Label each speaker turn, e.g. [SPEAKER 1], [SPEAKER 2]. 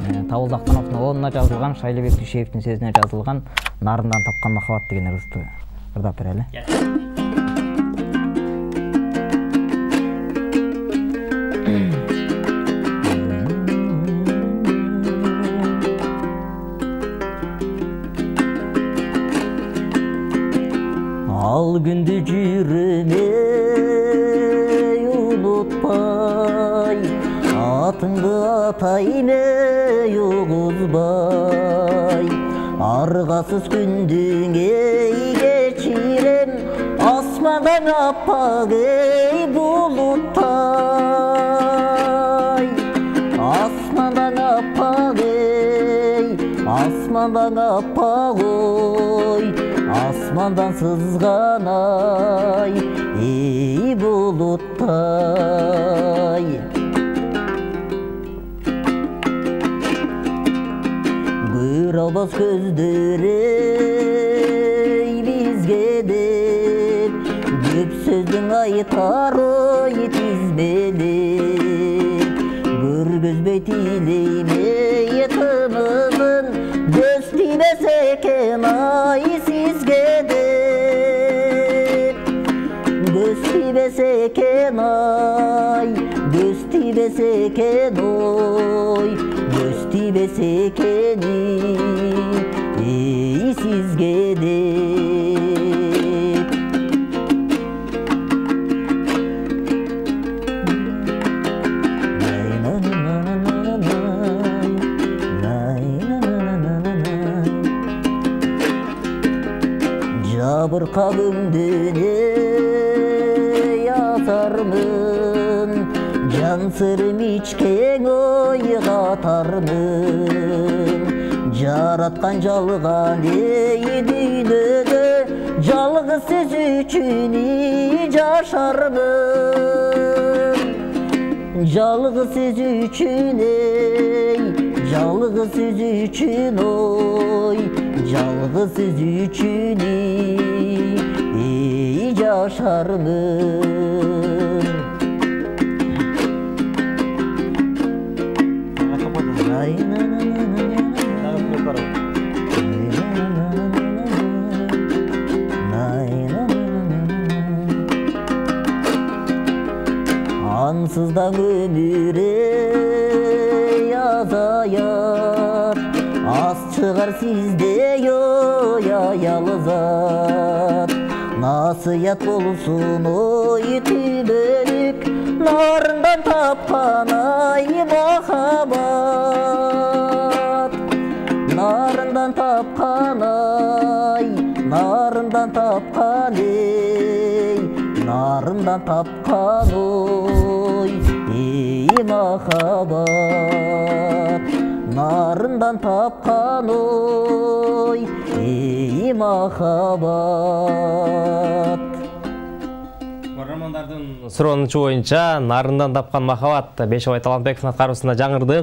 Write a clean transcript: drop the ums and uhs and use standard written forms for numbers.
[SPEAKER 1] Табылдактын оонуна жазылган, Шайлыбек Дүйшеевдин сөзүнө жазылган Нарындан тапкан махабат деген ырысты ырдап берели. Ал күндү жүрмөй унутпай, атыңды атайын угузбай, аргасыз күндүң кечирем, асмандан аппак булуттай, асмандан аппак асмандан аппак асмандан сызган ай, эй булуттай. Көрө албас көздөр бизге деп, көп сөздүң айтар ой тизмелеп, көргөзбөй тилейм тынымын, көз тийбес экен ай сизге деп, көз тийбес экен ай, көз тийбес экен ой, көз тийбес экен эй сизге деп. Жабыркагымдыне язармын, жан сырым ичкен ой катармын, жараткан жалган дүйнөдө жалгыз сиз үчүн жашармын, жалгыз сиз үчүн жалгыз сиз үчүн ой, жалгыз сиз үчүн жашармын. Ансыз да өмүрү азаяр, аз чыгар сизде ой аялзат, насыят болсун ой түбөлүк, нарындан тапкан ай махабат, нарындан тапкан ай, нарындан тапкан нарындан тапкан ой эй махабат, нарындан тапкан ой эй махабат.
[SPEAKER 2] Суроонучу боюнча Нарындан тапкан махабат Бешобай Талантбековдун аткаруусунда жаңырды.